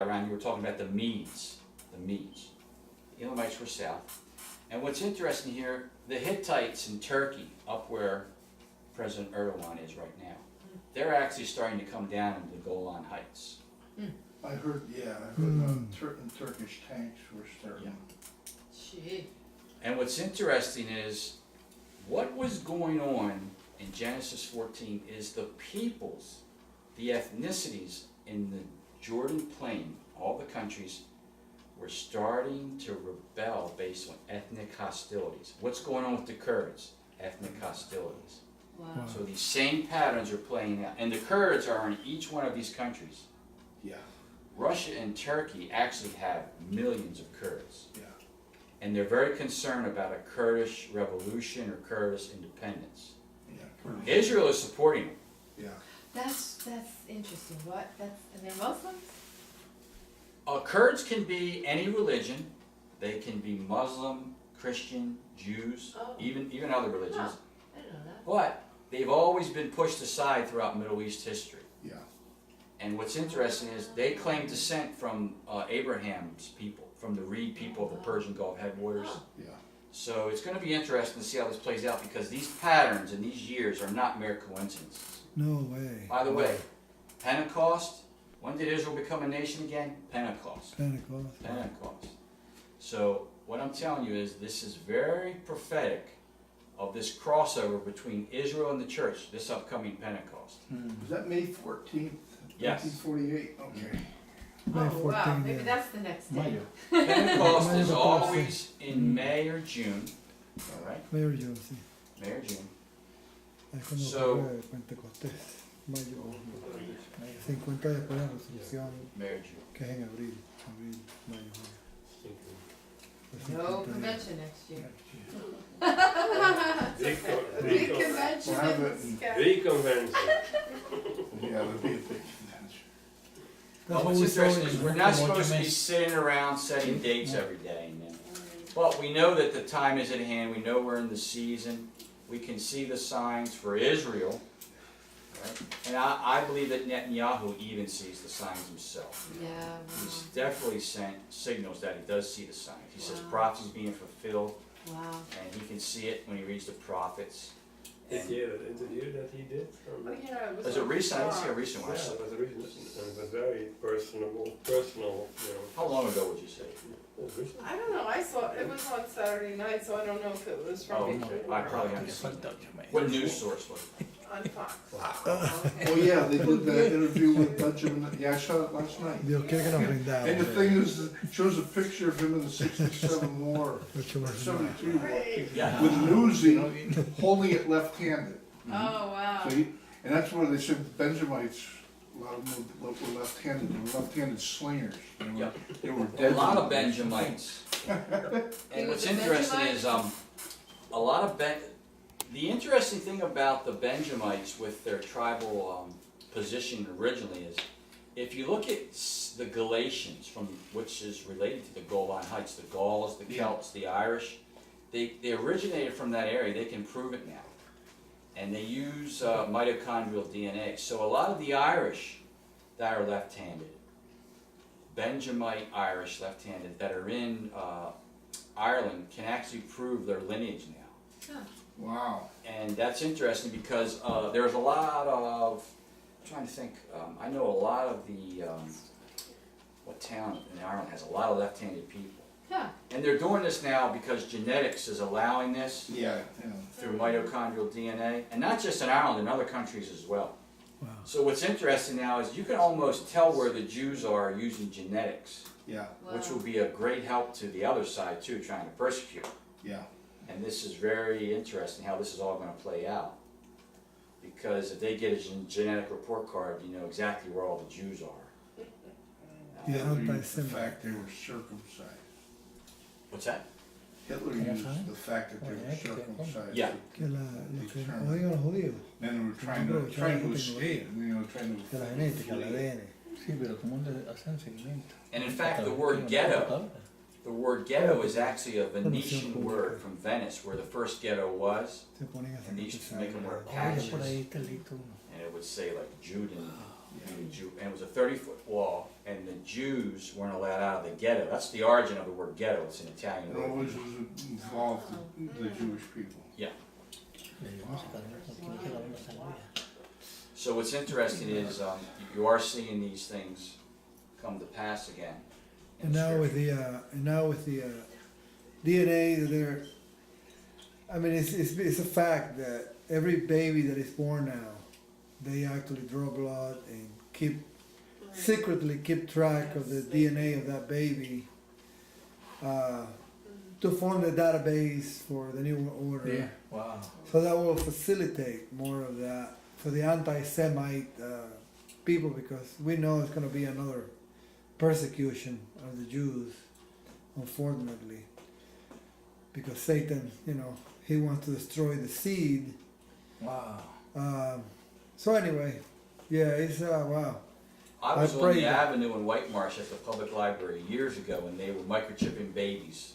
around, you were talking about the Medes. The Elamites were south. And what's interesting here, the Hittites in Turkey, up where President Erdogan is right now, they're actually starting to come down into the Golan Heights. I heard Turkish tanks were starting. Gee. And what's interesting is, what was going on in Genesis 14 is the peoples, the ethnicities in the Jordan Plain, all the countries, were starting to rebel based on ethnic hostilities. What's going on with the Kurds? Ethnic hostilities. Wow. So these same patterns are playing out. And the Kurds are in each one of these countries. Yeah, Russia and Turkey actually have millions of Kurds. yeah. And they're very concerned about a Kurdish revolution or Kurdish independence. Yeah. Israel is supporting them. Yeah. That's interesting. What? And they're Muslims? Kurds can be any religion. They can be Muslim, Christian, Jews, Oh. even other religions. Huh. I didn't know that. But they've always been pushed aside throughout Middle East history. Yeah. And what's interesting is they claim descent from Abraham's people, from the reed people of the Persian Gulf headwaters. Yeah. So it's going to be interesting to see how this plays out, because these patterns and these years are not mere coincidences. No way. By the way, Pentecost, when did Israel become a nation again? Pentecost. Pentecost. So what I'm telling you is this is very prophetic of this crossover between Israel and the church, this upcoming Pentecost. Was that May 14th? Yes. 1948? Okay. May Oh 14, wow, maybe yeah. that's the next day. Pentecost is Pentecost. always in May or June, all right? Mayo June, sí. May or June. Es cuando So- fue Pentecostés. Mayo. 50 después de la resolución, May or June. que es en abril. Abril, mayo, junio. Pues No 50 días. convention next year. Big Big convention We'll have in it the in- sky. convention. Yeah, there'll be a big convention. Well, That's what's what we saw interesting is in- we're not supposed to be sitting around setting dates every day. But we know that the time is at hand. We know we're in the season. We can see the signs for Israel. Right? And I believe that Netanyahu even sees the signs himself. Yeah. He's definitely sent signals that he does see the signs. He says Wow. prophecies being fulfilled, Wow. and he can see it when he reads the prophets. Did And you hear that interview that he did? Oh yeah, it was. was it on recent? I didn't see a Fox. recent Yeah, one. it was a recent, and it was very personal, How long ago would you say? recent. I don't know, I saw, it was on Saturday night, so I don't know if it was Oh, from okay. before. I probably haven't seen it. What news source was it? On Fox. Oh, yeah, they did that interview with Benjamin. Yeah, I saw it last night. Dios quiere que nos brindamos. And the thing is, it shows a picture of him in the 67 war, Mucho or más. 72 war, Great. Yeah. with Newsy holding it left-handed. Oh, wow. So and that's where they said the Benjamites, a lot of them were left-handed. They were left-handed slingers. Yep. They were A dead. lot of Benjamites. He And was what's a interesting Benjamite? is a lot of the interesting thing about the Benjamites with their tribal position originally is, if you look at the Galatians, from which is related to the Golan Heights, the Gauls, the Celts, the Irish, they originated from that area. They can prove it now, and they use mitochondrial DNA. So a lot of the Irish that are left-handed, Benjamite Irish left-handed that are in Ireland, can actually prove their lineage now. Huh. Wow. And that's interesting because there's a lot of, I'm trying to think, I know a lot of the, what town in Ireland has a lot of left-handed people. Huh. And they're doing this now because genetics is allowing this Yeah, yeah. through mitochondrial DNA, and not just in Ireland, in other countries as well. Wow. So what's interesting now is you can almost tell where the Jews are using genetics, Yeah, which will be a great help to the other side too, trying to persecute. yeah. And this is very interesting how this is all going to play out. Because if they get a genetic report card, you know exactly where all the Jews are. Yeah. Hitler used the fact they were circumcised. What's that? Hitler used the fact that they were circumcised. Yeah. Que los que odian a los judíos. Then they were trying to escape, trying to. Que la genética, el ADN. Sí, pero ¿cómo le hacen seguimiento? And in fact, the word ghetto is actually a Venetian word from Venice, where the first ghetto was. Se ponen a And they used to hacer make them wear Oye, patches. por ahí está listo. And it would say like Juden And it was a 30-foot wall, and the Jews weren't allowed out of the ghetto. That's the origin of the word ghetto, it's an Italian It word. always was involved the Jewish people. So what's interesting is, you are seeing these things come to pass again. in And now with Scripture. the DNA that they're, I mean, it's a fact that every baby that is born now, they actually draw blood and secretly keep track of the DNA of that baby, to form the database for the new order. Yeah. Wow. So that will facilitate more of that for the anti-Semite people, because we know it's going to be another persecution of the Jews, unfortunately, because Satan, he wants to destroy the seed. Wow. So anyway, yeah, it's wow. I was I on prayed the that- avenue in White Marsh at the public library years ago, and they were microchipping babies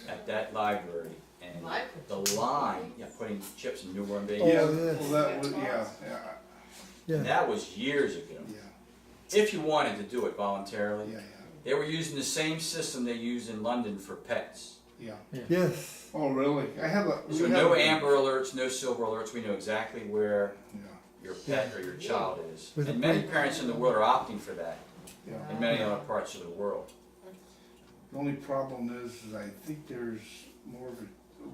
at that library. And the line, putting chips in newborn babies. Oh, Yeah, yes. well, that was, yeah. And that was years ago. If you wanted to do it voluntarily, they were using the same system they use in London for pets. Yes. Oh, really? So no amber alerts, no silver alerts. We know exactly where Yeah, your pet or your child is. With And a many big- parents in the world are opting for that yeah. in many other parts of the world. The only problem is I think there's more of a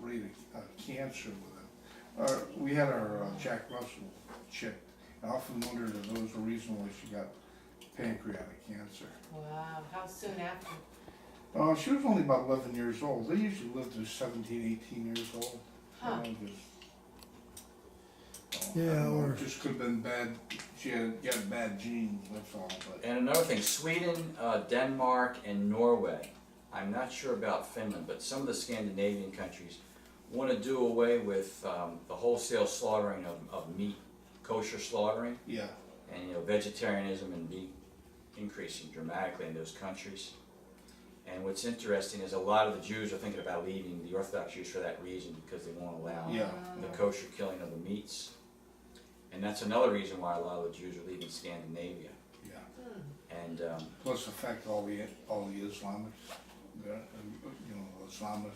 rate of cancer with it. We had our Jack Russell checked. I often wondered if those were reason why she got pancreatic cancer. Wow, how soon after? She was only about 11 years old. They usually live to 17, 18 years old. Huh. I Yeah, don't know, or- it just could have been bad. She had bad genes, that's all. But And another thing, Sweden, Denmark, and Norway. I'm not sure about Finland, but some of the Scandinavian countries want to do away with the wholesale slaughtering of meat, kosher slaughtering, yeah, and vegetarianism and meat increasing dramatically in those countries. And what's interesting is a lot of the Jews are thinking about leaving the Orthodox Jews for that reason, because they won't allow yeah. the kosher killing of the meats. And that's another reason why a lot of the Jews are leaving Scandinavia. Yeah. And Plus the fact all the Islamics, Islamists.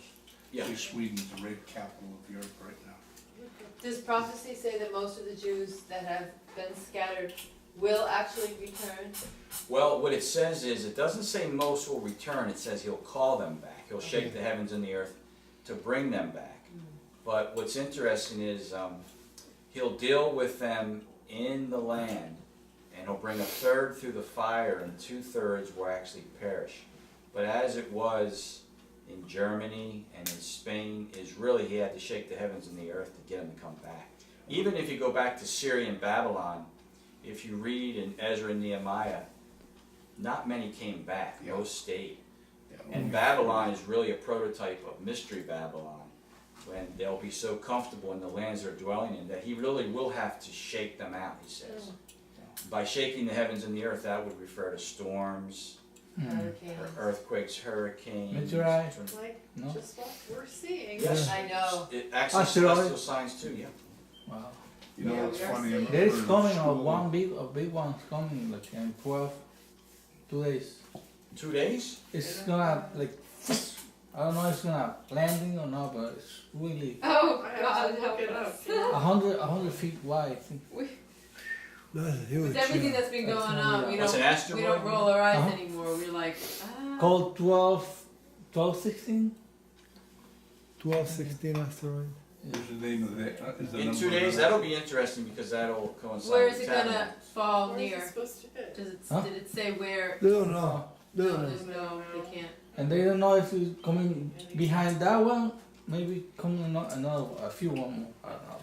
yeah, Say Sweden's the rape capital of Europe right now. Does prophecy say that most of the Jews that have been scattered will actually return? well, what it says is, it doesn't say most will return, it says he'll call them back. He'll shake the heavens and the earth to bring them back. But what's interesting is he'll deal with them in the land, and he'll bring a third through the fire, and 2/3 will actually perish. But as it was in Germany and in Spain, is really he had to shake the heavens and the earth to get them to come back. Even if you go back to Syria and Babylon, if you read in Ezra and Nehemiah, not many came back, Yeah. most stayed. Yeah. And Babylon is really a prototype of Mystery Babylon, when they'll be so comfortable in the lands they're dwelling in that he really will have to shake them out, he says. By shaking the heavens and the earth, that would refer to storms, Hurricanes. earthquakes, hurricanes. Meteorite. Like, No? just what we're seeing. Yes. I know. It actually Asteroid. celestial signs too, yeah. Wow. You know, Yeah, it's we are funny. I seeing- remember There is in coming school- a big one's coming like in 2 days. 2 days? It's gonna like, I don't know if it's gonna landing or not, but it's really Oh, I have God, to look help it us. up. 100 feet wide, I think. That's huge. With everything yeah. that's been That's going gonna on, be we What's an don't, asteroid? we don't roll our eyes Uh-huh. anymore. We're like, ah. Called 12, 16? 1216 asteroid. What's the name of that? Is the In number 2 of days, that? that'll be interesting because that'll coincide Where with is it gonna Tabernacle. fall Where's it near? supposed to hit? Does it, Huh? did it say where? They don't know. They No, don't know. there's no, they can't. And they don't know if it's coming behind that one, maybe coming another, a few one more. I don't know.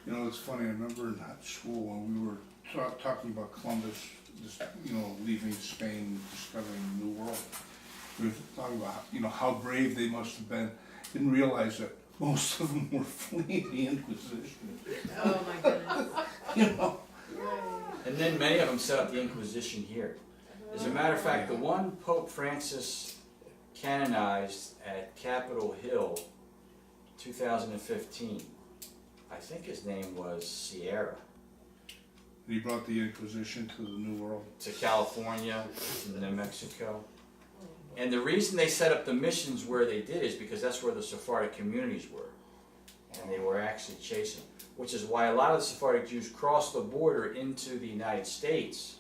You know, it's funny. I remember in high school when we were talking about Columbus, just, leaving Spain, discovering the New World. We were talking about how brave they must have been. Didn't realize that most of them were fleeing the Inquisition. Oh my goodness. Right. And then many of them set up the Inquisition here. As a matter of fact, the one Pope Francis canonized at Capitol Hill, 2015, I think his name was Sierra. And he brought the Inquisition to the New World. to California, to New Mexico. And the reason they set up the missions where they did is because that's where the Sephardic communities were. And they were actually chasing them, which is why a lot of the Sephardic Jews crossed the border into the United States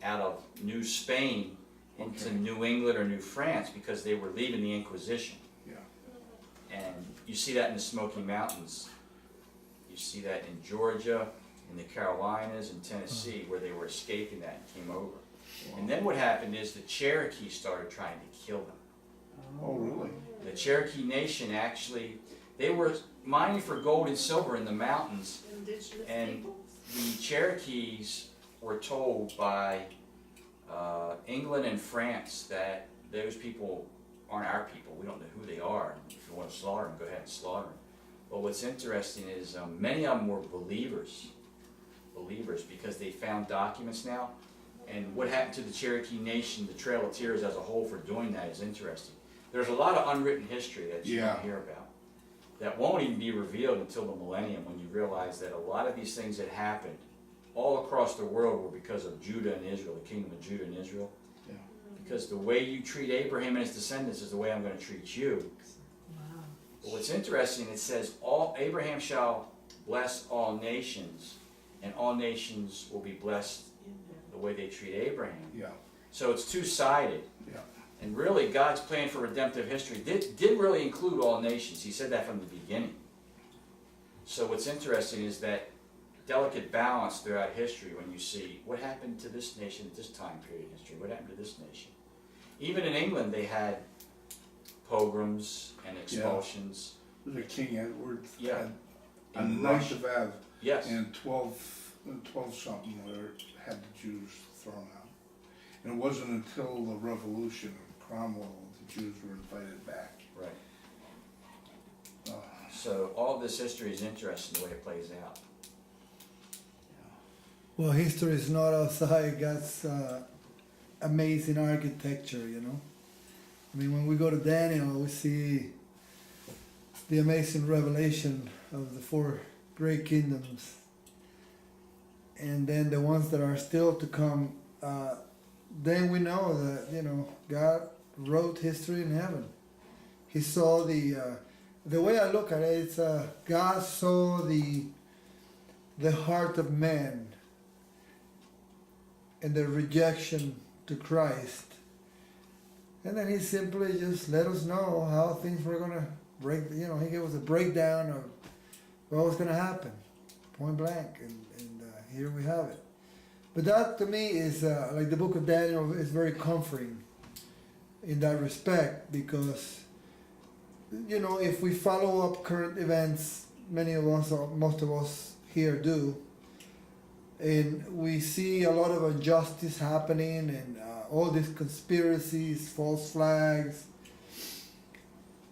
out of New Spain into Okay. New England or New France because they were leaving the Inquisition. Yeah. And you see that in the Smoky Mountains. You see that in Georgia, in the Carolinas, and Tennessee, where they were escaping that and came over. And then what happened is the Cherokee started trying to kill them. Oh, really? The Cherokee Nation actually, they were mining for gold and silver in the mountains, Indigenous and people? the Cherokees were told by England and France that those people aren't our people. We don't know who they are. If you want to slaughter them, go ahead and slaughter them. But what's interesting is many of them were believers because they found documents now. And what happened to the Cherokee Nation, the Trail of Tears as a whole for doing that is interesting. There's a lot of unwritten history that you don't hear about that won't even be revealed until the millennium, when you realize that a lot of these things that happened all across the world were because of Judah and Israel, the kingdom of Judah and Israel. Yeah. Because the way you treat Abraham and his descendants is the way I'm going to treat you. But what's interesting, it says, Abraham shall bless all nations, and all nations will be blessed the way they treat Abraham. Yeah. So it's two-sided. Yeah. And really, God's plan for redemptive history didn't really include all nations. He said that from the beginning. So what's interesting is that delicate balance throughout history when you see what happened to this nation at this time period in history, what happened to this nation. Even in England, they had pogroms and expulsions. It was a King Edward. Yeah. Had, In on the 9th Russia. of Av, Yes. and 12 something where it had the Jews thrown out. And it wasn't until the revolution of Cromwell the Jews were invited back. Right. Uh, So all this history is interesting the way it plays out. Well, history is not outside God's amazing architecture, you know. I mean, when we go to Daniel, we see the amazing revelation of the four great kingdoms, and then the ones that are still to come. Then we know that, you know, God wrote history in heaven. He saw the way I look at it, it's God saw the heart of man and the rejection to Christ. And then he simply just let us know how things were going to break. You know, he gave us a breakdown of what was going to happen, point blank, and here we have it. But that to me is, like the book of Daniel, is very comforting in that respect, because, you know, if we follow up current events, many of us, or most of us here do, and we see a lot of injustice happening and all these conspiracies, false flags.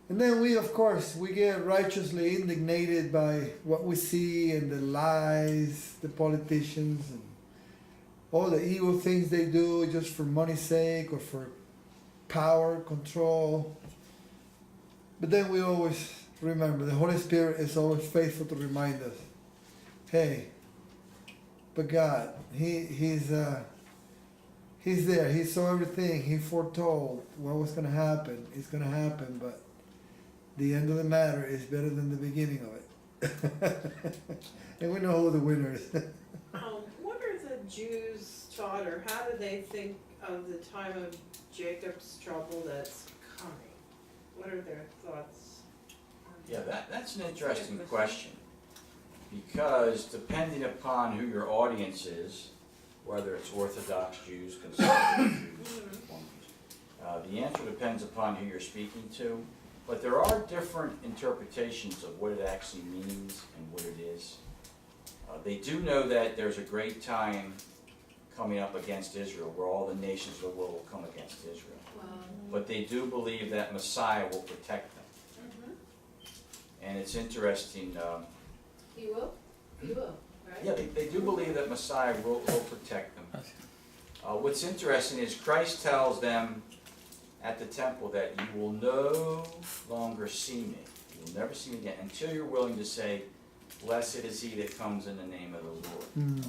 And then we, of course, we get righteously indignated by what we see and the lies, the politicians, and all the evil things they do just for money's sake or for power, control. But then we always remember, the Holy Spirit is always faithful to remind us, hey, but God, He's there. He saw everything. He foretold what was going to happen. It's going to happen, but the end of the matter is better than the beginning of it. And we know who the winner is. What are the Jews taught, or how do they think of the time of Jacob's trouble that's coming? What are their thoughts? Yeah, that's an interesting question, because depending upon who your audience is, whether it's Orthodox Jews, conservative Jews, Reform Jews, the answer depends upon who you're speaking to. But there are different interpretations of what it actually means and what it is. They do know that there's a great time coming up against Israel where all the nations of the world will come against Israel. But they do believe that Messiah will protect them. And it's interesting. He will? He will, right? Yeah, they do believe that Messiah will protect them. What's interesting is Christ tells them at the temple that you will no longer see me. You will never see me again until you're willing to say, blessed is he that comes in the name of the Lord.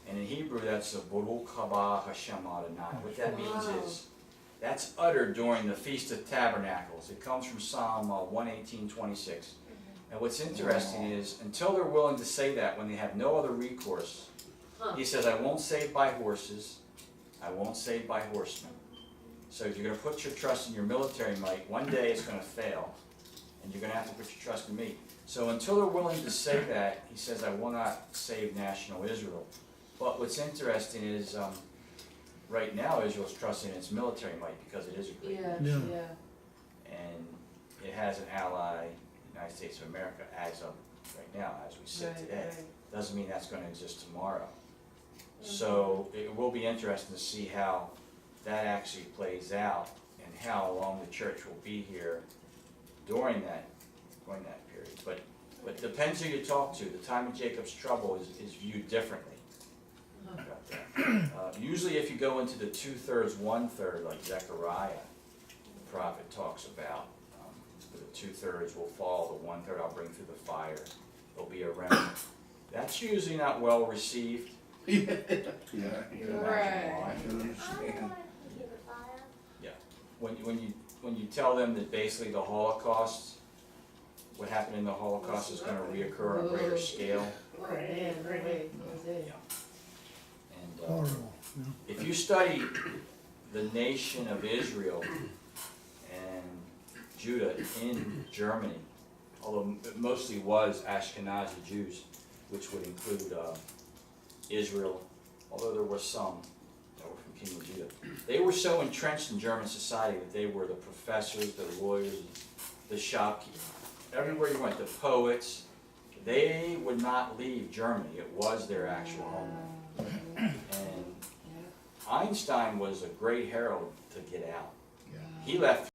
And in Hebrew, that's a Baruch haba Hashem Adonai. What that means Wow. is, that's uttered during the Feast of Tabernacles. It comes from Psalm 118:26. And what's interesting is, until they're willing to say that when they have no other recourse, he says, I won't save by horses, I won't save by horsemen. So if you're going to put your trust in your military might, one day it's going to fail, and you're going to have to put your trust in me. So until they're willing to say that, he says, I will not save national Israel. But what's interesting is, right now Israel's trusting its military might because it is a great Yeah, Yeah. yeah. and it has an ally, the United States of America, as of right now, as we sit Right, today. right. Doesn't mean that's gonna exist tomorrow. So it will be interesting to see how that actually plays out and how long the church will be here during that period. But it depends who you talk to. The time of Jacob's trouble is viewed differently. About that. Usually if you go into the 2/3, 1/3, like Zechariah, the prophet talks about, the 2/3 will fall, the 1/3 I'll bring through the fire. There'll be a remnant. That's usually not well received. Yeah, You can imagine Right. why. I can understand. When you tell them that basically the Holocaust, what happened in the Holocaust is gonna reoccur on a greater scale. Oh, man, no way, Jose. And Horrible. Yeah. if you study the nation of Israel and Judah in Germany, although it mostly was Ashkenazi Jews, which would include Israel, although there were some that were from King of Judah. They were so entrenched in German society that they were the professors, the lawyers, the shopkeepers, everywhere you went, the poets. They would not leave Germany. It was their actual homeland. And Einstein was a great herald to get out. He left